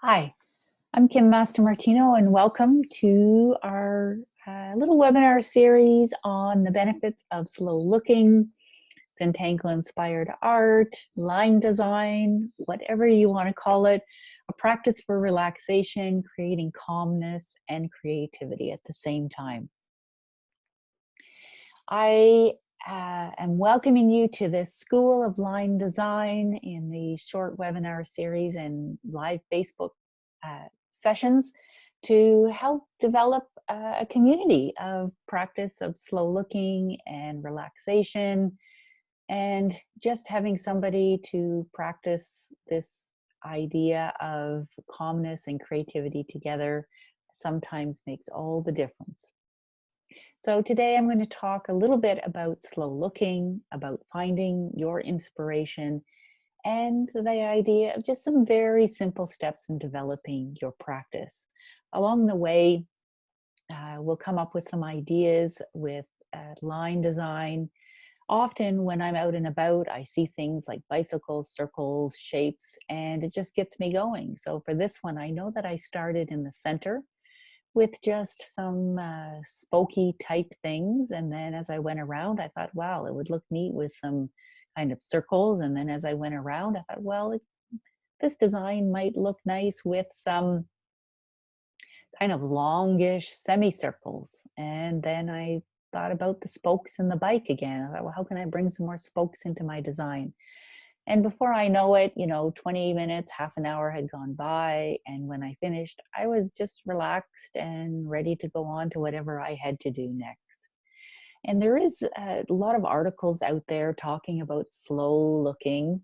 Hi, I'm Kim Master Martino, and welcome to our little webinar series on the benefits of slow looking, Zentangle inspired art, line design, whatever you want to call it, a practice for relaxation, creating calmness and creativity at the same time. I am welcoming you to this School of Line Design in the short webinar series and live Facebook uh, sessions to help develop a community of practice of slow looking and relaxation, and just having somebody to practice this idea of calmness and creativity together sometimes makes all the difference. So today I'm going to talk a little bit about slow looking, about finding your inspiration, and the idea of just some very simple steps in developing your practice. Along the way, we'll come up with some ideas with line design. Often when I'm out and about, I see things like bicycles, circles, shapes, and it just gets me going. So for this one, I know that I started in the center with just some spokey type things. And then as I went around, I thought, wow, it would look neat with some kind of circles. And then as I went around, I thought, well, this design might look nice with some kind of longish semicircles. And then I thought about the spokes in the bike again. I thought, well, how can I bring some more spokes into my design? And before I know it, 20 minutes, half an hour had gone by. And when I finished, I was just relaxed and ready to go on to whatever I had to do next. And there is a lot of articles out there talking about slow looking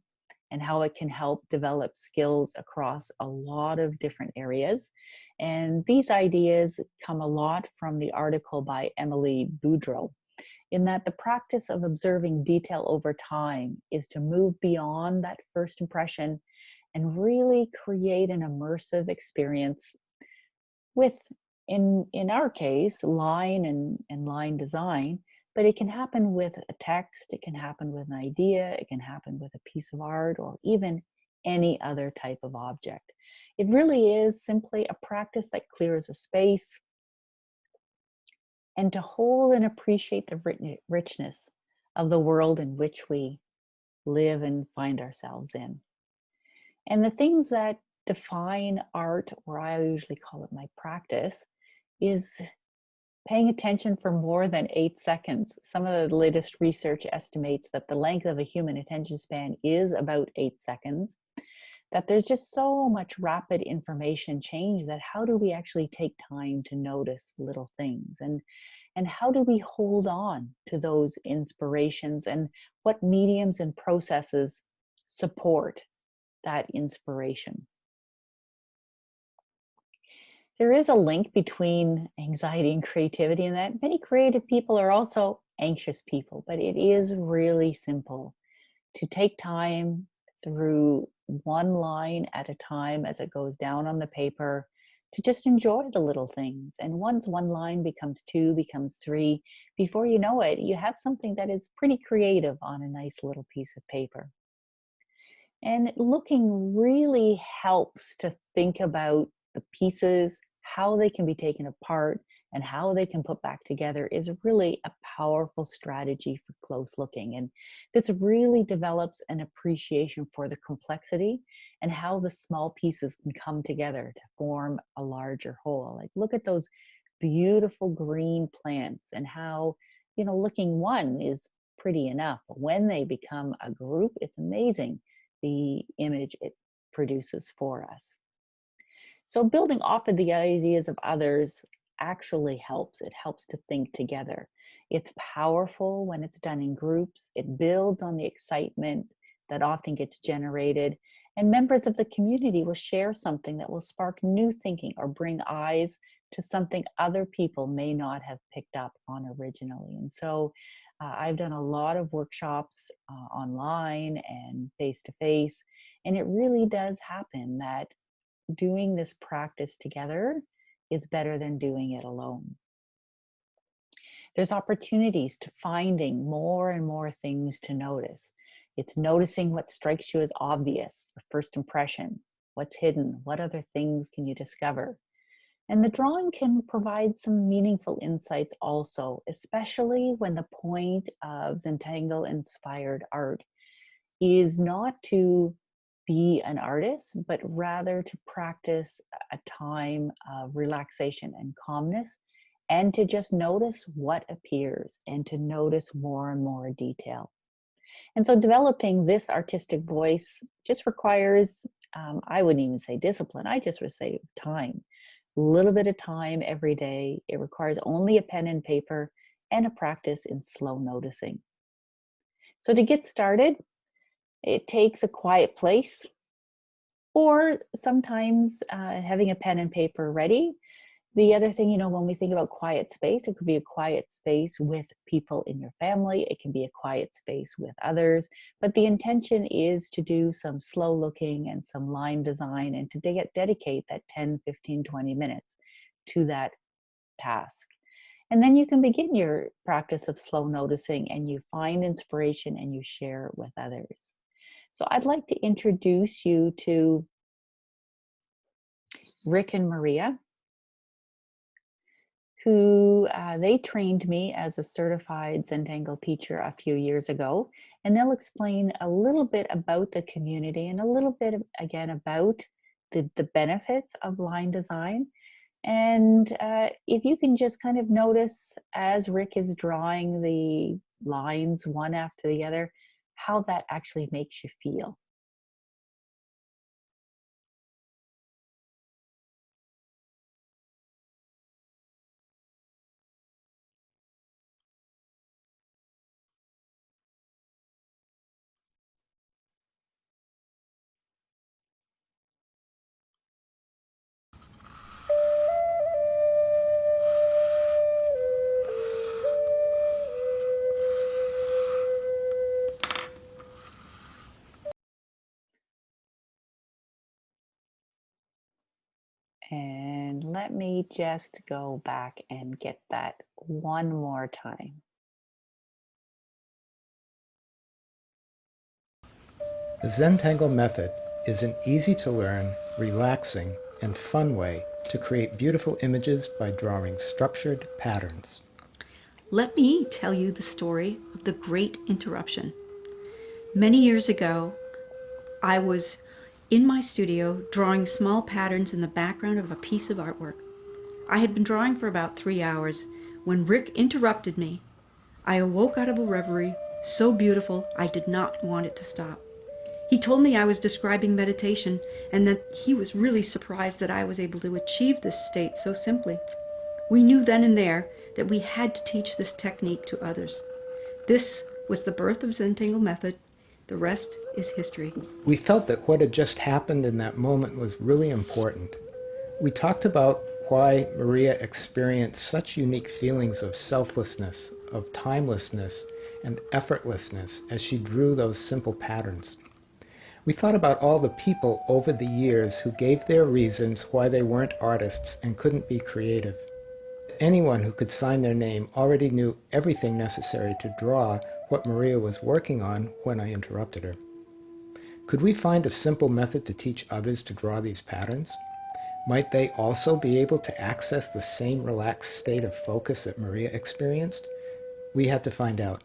and how it can help develop skills across a lot of different areas. And these ideas come a lot from the article by Emily Boudreau, in that the practice of observing detail over time is to move beyond that first impression and really create an immersive experience with, in our case, line and line design. But it can happen with a text, it can happen with an idea, it can happen with a piece of art, or even any other type of object. It really is simply a practice that clears a space, and to hold and appreciate the richness of the world in which we live and find ourselves in. And the things that define art, or I usually call it my practice, is paying attention for more than 8 seconds. Some of the latest research estimates that the length of a human attention span is about 8 seconds, that there's just so much rapid information change that how do we actually take time to notice little things, and how do we hold on to those inspirations, and what mediums and processes support that inspiration. There is a link between anxiety and creativity, in that many creative people are also anxious people, but it is really simple to take time through one line at a time as it goes down on the paper, to just enjoy the little things. And once one line becomes two, becomes three, before you know it, you have something that is pretty creative on a nice little piece of paper. And looking really helps to think about the pieces, how they can be taken apart, and how they can put back together is really a powerful strategy for close looking. And this really develops an appreciation for the complexity and how the small pieces can come together to form a larger whole. Like, look at those beautiful green plants, and how, looking one is pretty enough, but when they become a group, it's amazing the image it produces for us. So building off of the ideas of others actually helps. It helps to think together. It's powerful when it's done in groups. It builds on the excitement that often gets generated. And members of the community will share something that will spark new thinking or bring eyes to something other people may not have picked up on originally. And so I've done a lot of workshops online and face to face, and it really does happen that doing this practice together is better than doing it alone. There's opportunities to finding more and more things to notice. It's noticing what strikes you as obvious, the first impression. What's hidden? What other things can you discover? And the drawing can provide some meaningful insights also, especially when the point of Zentangle inspired art is not to be an artist, but rather to practice a time of relaxation and calmness, and to just notice what appears and to notice more and more detail. And so developing this artistic voice just requires, I wouldn't even say discipline, I just would say time. A little bit of time every day. It requires only a pen and paper and a practice in slow noticing. So to get started, it takes a quiet place, or sometimes having a pen and paper ready. The other thing, when we think about quiet space, it could be a quiet space with people in your family. It can be a quiet space with others. But the intention is to do some slow looking and some line design, and to dedicate that 10, 15, 20 minutes to that task. And then you can begin your practice of slow noticing, and you find inspiration and you share it with others. So I'd like to introduce you to Rick and Maria, who they trained me as a certified Zentangle teacher a few years ago. And they'll explain a little bit about the community and a little bit again about the benefits of line design. And if you can just kind of notice as Rick is drawing the lines one after the other, how that actually makes you feel. And let me just go back and get that one more time. The Zentangle method is an easy-to-learn, relaxing, and fun way to create beautiful images by drawing structured patterns. Let me tell you the story of the Great Interruption. Many years ago, I was in my studio drawing small patterns in the background of a piece of artwork. I had been drawing for about 3 hours when Rick interrupted me. I awoke out of a reverie so beautiful I did not want it to stop. He told me I was describing meditation and that he was really surprised that I was able to achieve this state so simply. We knew then and there that we had to teach this technique to others. This was the birth of Zentangle method. The rest is history. We felt that what had just happened in that moment was really important. We talked about why Maria experienced such unique feelings of selflessness, of timelessness, and effortlessness as she drew those simple patterns. We thought about all the people over the years who gave their reasons why they weren't artists and couldn't be creative. Anyone who could sign their name already knew everything necessary to draw what Maria was working on when I interrupted her. Could we find a simple method to teach others to draw these patterns? Might they also be able to access the same relaxed state of focus that Maria experienced? We had to find out.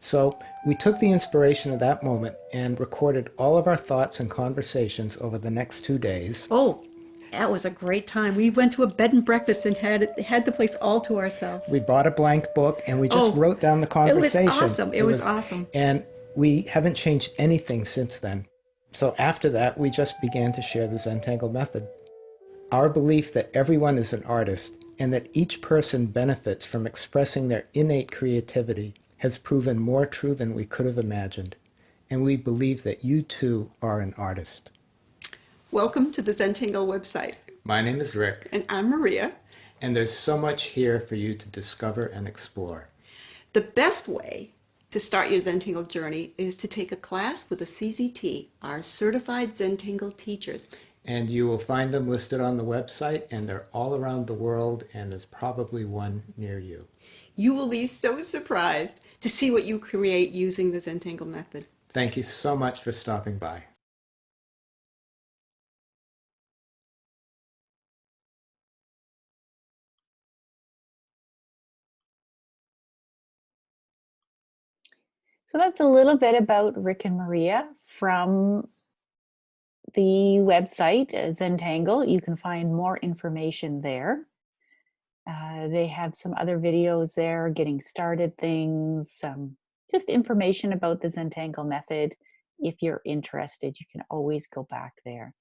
So we took the inspiration of that moment and recorded all of our thoughts and conversations over the next 2 days. Oh, that was a great time. We went to a bed and breakfast and had the place all to ourselves. We bought a blank book and we just wrote down the conversation. It was awesome. It was awesome. And we haven't changed anything since then. So after that, we just began to share the Zentangle method. Our belief that everyone is an artist and that each person benefits from expressing their innate creativity has proven more true than we could have imagined. And we believe that you too are an artist. Welcome to the Zentangle website. My name is Rick. And I'm Maria. And there's so much here for you to discover and explore. The best way to start your Zentangle journey is to take a class with a CZT, our certified Zentangle teachers. And you will find them listed on the website, and they're all around the world, and there's probably one near you. You will be so surprised to see what you create using the Zentangle method. Thank you so much for stopping by. So that's a little bit about Rick and Maria from the website Zentangle. You can find more information there. They have some other videos there, getting started things, just information about the Zentangle method. If you're interested, you can always go back there.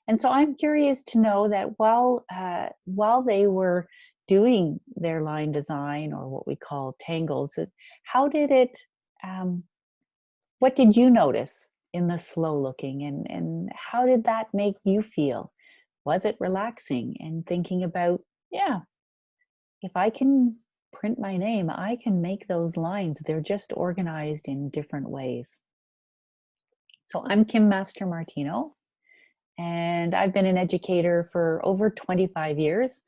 And so I'm curious to know that while they were doing their line design, or what we call tangles, how did it? Um, what did you notice in the slow looking, and how did that make you feel? Was it relaxing and thinking about, yeah, if I can print my name, I can make those lines. They're just organized in different ways. So I'm Kim Master Martino, and I've been an educator for over 25 years.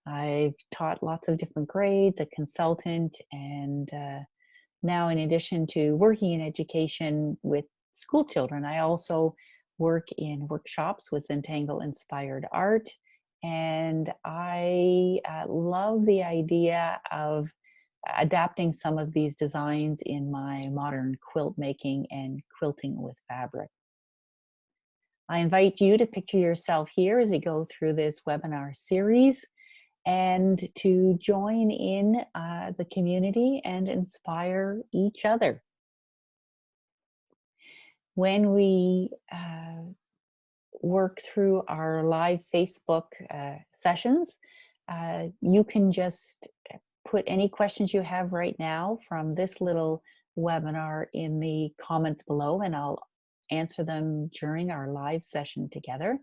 I've taught lots of different grades, a consultant, and now, in addition to working in education with school children, I also work in workshops with Zentangle Inspired Art. And I love the idea of adapting some of these designs in my modern quilt making and quilting with fabric. I invite you to picture yourself here as we go through this webinar series, and to join in the community and inspire each other. When we work through our live Facebook sessions, you can just put any questions you have right now from this little webinar in the comments below, and I'll answer them during our live session together.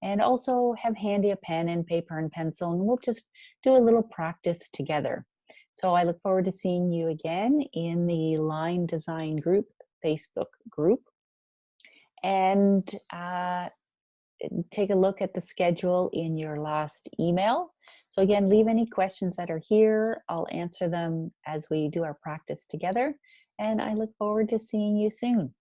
And also have handy a pen and paper and pencil, and we'll just do a little practice together. So I look forward to seeing you again in the Line Design Group Facebook group. And take a look at the schedule in your last email. So again, leave any questions that are here. I'll answer them as we do our practice together. And I look forward to seeing you soon.